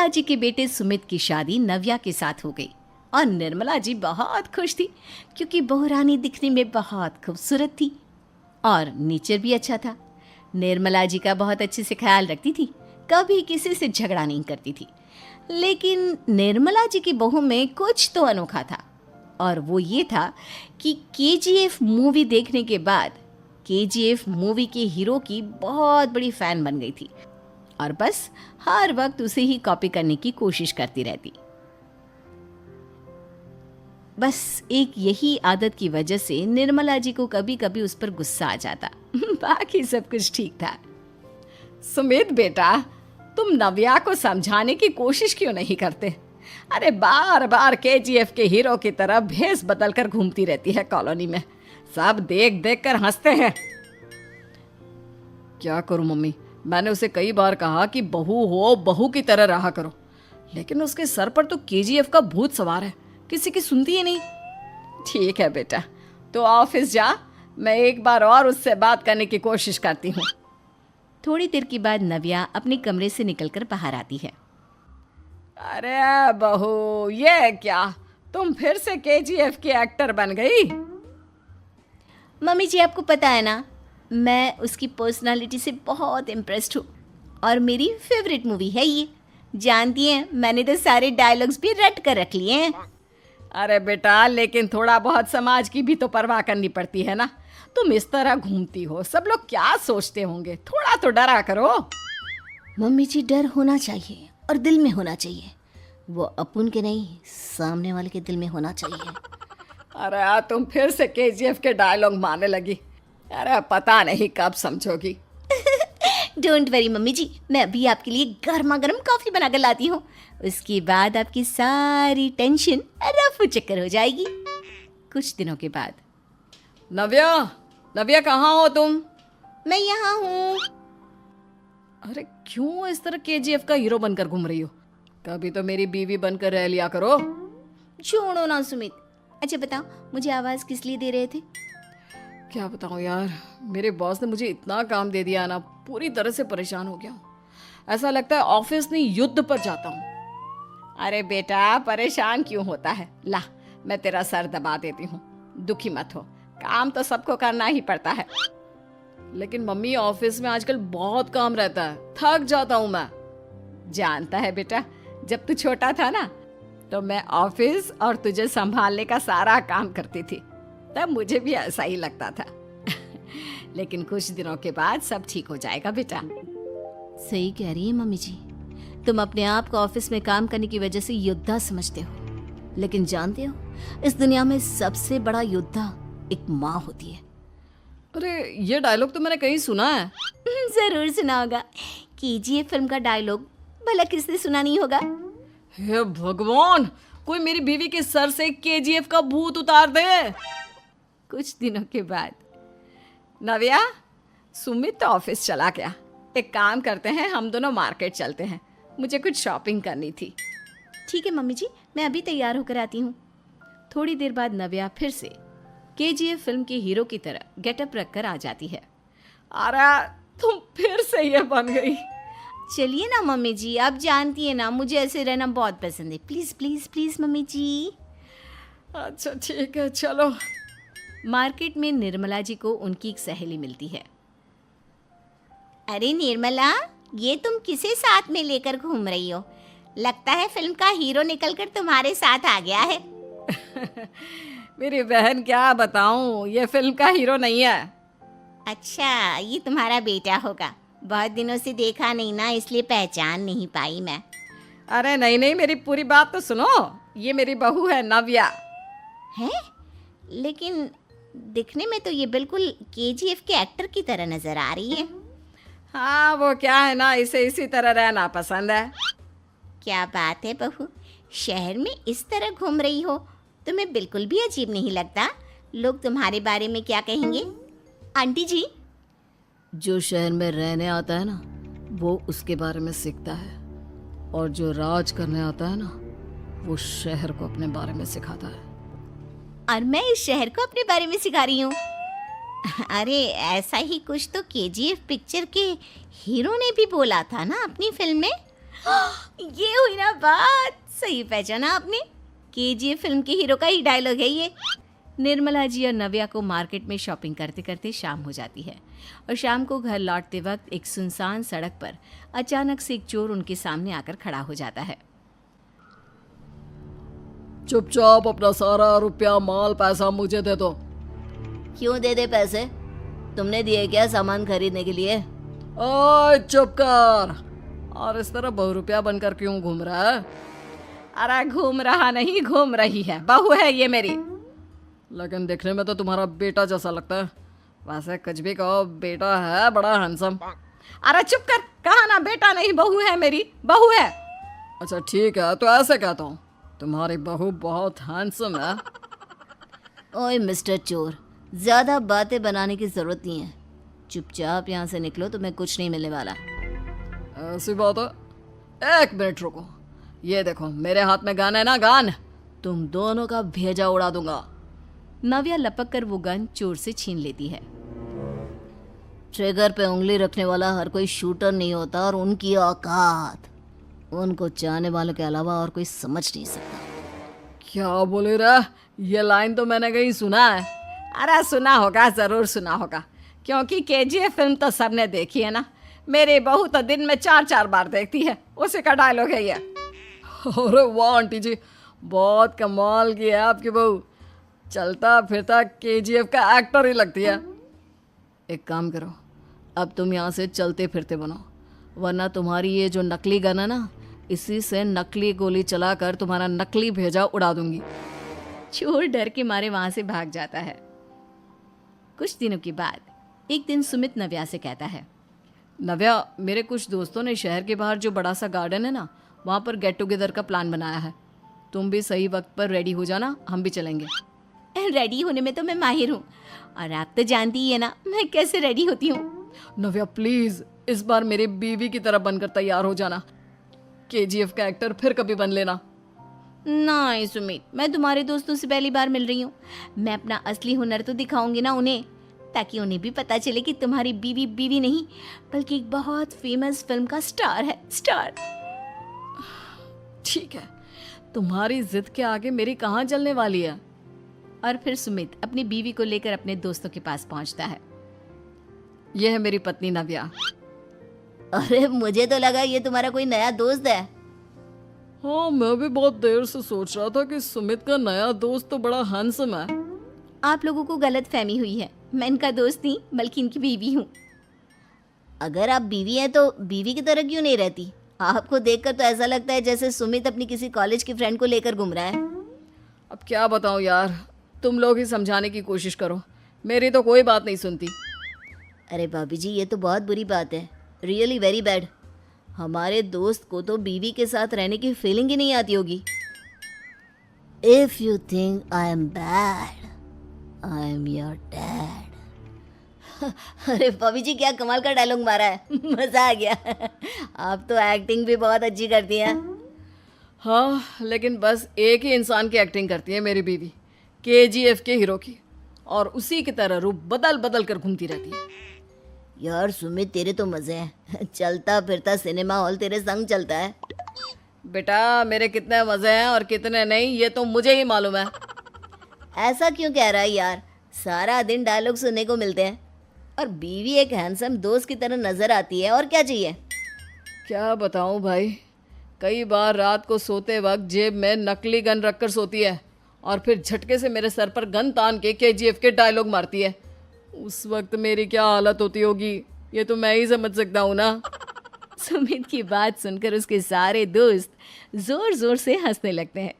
निर्मला जी के बेटे सुमित की शादी नव्या के साथ हो गई और निर्मला जी बहुत खुश थी क्योंकि बहू रानी दिखने में बहुत खूबसूरत थी और नेचर भी अच्छा था। निर्मला जी का बहुत अच्छे से ख्याल रखती थी, कभी किसी से झगड़ा नहीं करती थी। लेकिन निर्मला जी की बहू में कुछ तो अनोखा था और वो ये था कि केजीएफ मूवी देखने के बाद केजीएफ मूवी के हीरो की बहुत बड़ी फ़ैन बन गई थी और बस हर वक्त उसे ही कॉपी करने की कोशिश करती रहती। बस एक यही आदत की वजह से निर्मला जी को कभी कभी उस पर गुस्सा आ जाता। बाकी सब कुछ ठीक था। सुमित बेटा, तुम नव्या को समझाने की कोशिश क्यों नहीं करते? अरे बार बार केजीएफ के हीरो की तरह भेस बदल कर घूमती रहती है कॉलोनी में, सब देख देख कर हंसते हैं। क्या करूं मम्मी, मैंने उसे कई बार कहा कि बहू हो, बहू की तरह रहा करो, लेकिन उसके सर पर तो केजीएफ का भूत सवार है, किसी की सुनती ही नहीं। ठीक है बेटा, तो ऑफिस जा, मैं एक बार और उससे बात करने की कोशिश करती हूँ। थोड़ी देर के बाद नव्या अपने कमरे से निकलकर बाहर आती है। अरे बहू, ये क्या, तुम फिर से केजीएफ की एक्टर बन गई? मम्मी जी, आपको पता है ना, मैं उसकी पर्सनालिटी से बहुत इम्प्रेस्ड हूँ और मेरी फेवरेट मूवी है ये। जानती हैं, मैंने तो सारे डायलॉग्स भी रट कर रख लिए हैं। अरे बेटा, लेकिन थोड़ा बहुत समाज की भी तो परवाह करनी पड़ती है ना। तुम इस तरह घूमती हो, सब लोग क्या सोचते होंगे, थोड़ा तो डरा करो। मम्मी जी, डर होना चाहिए और दिल में होना चाहिए, वो अपन के नहीं, सामने वाले के दिल में होना चाहिए। अरे तुम फिर से केजीएफ के डायलॉग मारने लगी। अरे पता नहीं कब समझोगी। डोंट वरी मम्मी जी, मैं अभी आपके लिए गर्मा गर्म कॉफ़ी बना कर लाती हूँ, उसके बाद आपकी सारी टेंशन रफू चक्कर हो जाएगी। कुछ दिनों के बाद। नव्या, नव्या कहाँ हो तुम? मैं यहाँ हूँ। अरे क्यों इस तरह केजीएफ का हीरो बनकर घूम रही हो? कभी तो मेरी बीवी बनकर रह लिया करो। छोड़ो ना सुमित। अच्छा बताओ, मुझे आवाज़ किस लिए दे रहे थे? क्या बताऊँ यार, मेरे बॉस ने मुझे इतना काम दे दिया ना, पूरी तरह से परेशान हो गया हूँ। ऐसा लगता है ऑफिस नहीं, युद्ध पर जाता हूँ। अरे बेटा, परेशान क्यों होता है? ला, मैं तेरा सर दबा देती हूँ, दुखी मत हो, काम तो सबको करना ही पड़ता है। लेकिन मम्मी, ऑफिस में आजकल बहुत काम रहता है, थक जाता हूँ मैं। जानता है बेटा, जब तू छोटा था ना, तो मैं ऑफिस और तुझे संभालने का सारा काम करती थी, तब मुझे भी ऐसा ही लगता था। लेकिन कुछ दिनों के बाद सब ठीक हो जाएगा बेटा। सही कह रही है मम्मी जी, तुम अपने आप को ऑफिस में काम करने की वजह से योद्धा समझते हो, लेकिन जानते हो, इस दुनिया में सबसे बड़ा योद्धा एक माँ होती है। अरे ये डायलॉग तो मैंने कहीं सुना है। जरूर सुना होगा, केजीएफ फिल्म का डायलॉग, भला किसने सुना नहीं होगा। हे भगवान, कोई मेरी बीवी के सर से केजीएफ का भूत उतार दे। कुछ दिनों के बाद। नव्या, सुमित तो ऑफिस चला गया, एक काम करते हैं, हम दोनों मार्केट चलते हैं, मुझे कुछ शॉपिंग करनी थी। ठीक है मम्मी जी, मैं अभी तैयार होकर आती हूँ। थोड़ी देर बाद नव्या फिर से केजीएफ फिल्म के हीरो की तरह गेटअप रखकर आ जाती है। अरे तुम फिर से ये बन गई। चलिए ना मम्मी जी, आप जानती है ना, मुझे ऐसे रहना बहुत पसंद है। प्लीज़ प्लीज़ प्लीज़ मम्मी जी। अच्छा ठीक है, चलो। मार्केट में निर्मला जी को उनकी एक सहेली मिलती है। अरे निर्मला, ये तुम किसे साथ में लेकर घूम रही हो? लगता है फिल्म का हीरो निकलकर तुम्हारे साथ आ गया है। मेरी बहन, क्या बताऊं, ये फिल्म का हीरो नहीं है। अच्छा, ये तुम्हारा बेटा होगा, बहुत दिनों से देखा नहीं ना, इसलिए पहचान नहीं पाई मैं। अरे नहीं नहीं, मेरी पूरी बात तो सुनो, ये मेरी बहू है नव्या। हैं? लेकिन दिखने में तो ये बिल्कुल केजीएफ के एक्टर की तरह नजर आ रही है। हाँ, वो क्या है ना, इसे इसी तरह रहना पसंद है। क्या बात है बहू, शहर में इस तरह घूम रही हो, तुम्हें बिल्कुल भी अजीब नहीं लगता? लोग तुम्हारे बारे में क्या कहेंगे? आंटी जी, जो शहर में रहने आता है ना, वो उसके बारे में सीखता है, और जो राज करने आता है ना, वो शहर को अपने बारे में सिखाता है। और मैं इस शहर को अपने बारे में सिखा रही हूँ। अरे ऐसा ही कुछ तो केजीएफ पिक्चर के हीरो ने भी बोला था ना अपनी फिल्म में। ये हुई ना बात, सही पहचाना आपने, केजीएफ फिल्म के हीरो का ही डायलॉग है ये। निर्मला जी और नव्या को मार्केट में शॉपिंग करते करते शाम हो जाती है और शाम को घर लौटते वक्त एक सुनसान सड़क पर अचानक से एक चोर उनके सामने आकर खड़ा हो जाता है। चुपचाप अपना सारा रुपया माल पैसा मुझे दे दो। क्यों दे दे पैसे? तुमने दिए क्या सामान खरीदने के लिए? ओए चुप कर। और इस तरह बहुरुपया बनकर क्यों घूम रहा है? अरे घूम रहा नहीं, घूम रही है, बहू है ये मेरी। लेकिन देखने में तो तुम्हारा बेटा जैसा लगता है। वैसे कुछ भी कहो, बेटा है बड़ा हैंडसम। अरे चुप कर, कहा ना बेटा नहीं बहू है मेरी, बहू है। अच्छा ठीक है, तो ऐसे कहता हूँ, तुम्हारी बहू बहुत हैंडसम है। ओए मिस्टर चोर, ज्यादा बातें बनाने की जरूरत नहीं है, चुपचाप यहाँ से निकलो, तुम्हें कुछ नहीं मिलने वाला। ऐसी बात है? एक मिनट रुको, ये देखो मेरे हाथ में गन है ना, गन, तुम दोनों का भेजा उड़ा दूंगा। नव्या लपक कर वो गन चोर से छीन लेती है। ट्रिगर पे उंगली रखने वाला हर कोई शूटर नहीं होता, और उनकी औकात उनको चाहने वालों के अलावा और कोई समझ नहीं सकता। क्या बोले रे? ये लाइन तो मैंने कहीं सुना है। अरे सुना होगा, जरूर सुना होगा, क्योंकि केजीएफ फिल्म तो सबने देखी है ना। मेरी बहू तो दिन में 4-4 बार देखती है, उसी का डायलॉग है ये। अरे वाह आंटी जी, बहुत कमाल की है आपकी बहू, चलता फिरता केजीएफ का एक्टर ही लगती है। एक काम करो, अब तुम यहाँ से चलते फिरते बनो, वरना तुम्हारी ये जो नकली गन है ना, इसी से नकली गोली चलाकर तुम्हारा नकली भेजा उड़ा दूंगी। चोर डर के मारे वहां से भाग जाता है। कुछ दिनों के बाद एक दिन सुमित नव्या से कहता है, नव्या, मेरे कुछ दोस्तों ने शहर के बाहर जो बड़ा सा गार्डन है ना, वहाँ पर गेट टुगेदर का प्लान बनाया है। तुम भी सही वक्त पर रेडी हो जाना, हम भी चलेंगे। रेडी होने में तो मैं माहिर हूँ, और आप तो जानती ही है ना मैं कैसे रेडी होती हूँ। नव्या प्लीज, इस बार मेरी बीवी की तरह बनकर तैयार हो जाना। केजीएफ का एक्टर फिर कभी बन लेना। नहीं सुमित, मैं तुम्हारे दोस्तों से पहली बार मिल रही हूँ, मैं अपना असली हुनर तो दिखाऊंगी ना उन्हें, ताकि उन्हें भी पता चले कि तुम्हारी बीवी बीवी नहीं बल्कि एक बहुत फेमस फिल्म का स्टार है, स्टार। ठीक है, तुम्हारी जिद के आगे मेरी कहाँ जलने वाली है। और फिर सुमित अपनी बीवी को लेकर अपने दोस्तों के पास पहुंचता है। यह है मेरी पत्नी नव्या। अरे मुझे तो लगा ये तुम्हारा कोई नया दोस्त है। हाँ, मैं भी बहुत देर से सोच रहा था कि सुमित का नया दोस्त तो बड़ा हैंडसम है। आप लोगों को गलत फहमी हुई है, मैं इनका दोस्त नहीं बल्कि इनकी बीवी हूँ। अगर आप बीवी हैं तो बीवी की तरह क्यों नहीं रहती? आपको देखकर तो ऐसा लगता है जैसे सुमित अपनी किसी कॉलेज की फ्रेंड को लेकर घूम रहा है। अब क्या बताऊँ यार, तुम लोग ही समझाने की कोशिश करो, मेरी तो कोई बात नहीं सुनती। अरे भाभी जी, ये तो बहुत बुरी बात है, रियली वेरी बैड। हमारे दोस्त को तो बीवी के साथ रहने की फीलिंग ही नहीं आती होगी। If you think I am bad, I am your dad. अरे भाभी जी, क्या कमाल का डायलॉग मारा है, मजा आ गया। आप तो एक्टिंग भी बहुत अच्छी करती हैं। हाँ, लेकिन बस एक ही इंसान की एक्टिंग करती है मेरी बीवी, केजीएफ के हीरो की, और उसी की तरह रूप बदल बदल कर घूमती रहती है। यार सुमित, तेरे तो मजे हैं, चलता फिरता सिनेमा हॉल तेरे संग चलता है। बेटा, मेरे कितने मजे हैं और कितने नहीं ये तो मुझे ही मालूम है। ऐसा क्यों कह रहा है यार, सारा दिन डायलॉग सुनने को मिलते हैं, और बीवी एक हैंडसम दोस्त की तरह नजर आती है, और क्या चाहिए। क्या बताऊं भाई, कई बार रात को सोते वक्त जेब में नकली गन रखकर सोती है और फिर झटके से मेरे सर पर गन तान के केजीएफ के डायलॉग मारती है। उस वक्त मेरी क्या हालत होती होगी ये तो मैं ही समझ सकता हूँ ना। सुमित की बात सुनकर उसके सारे दोस्त जोर जोर से हंसने लगते हैं।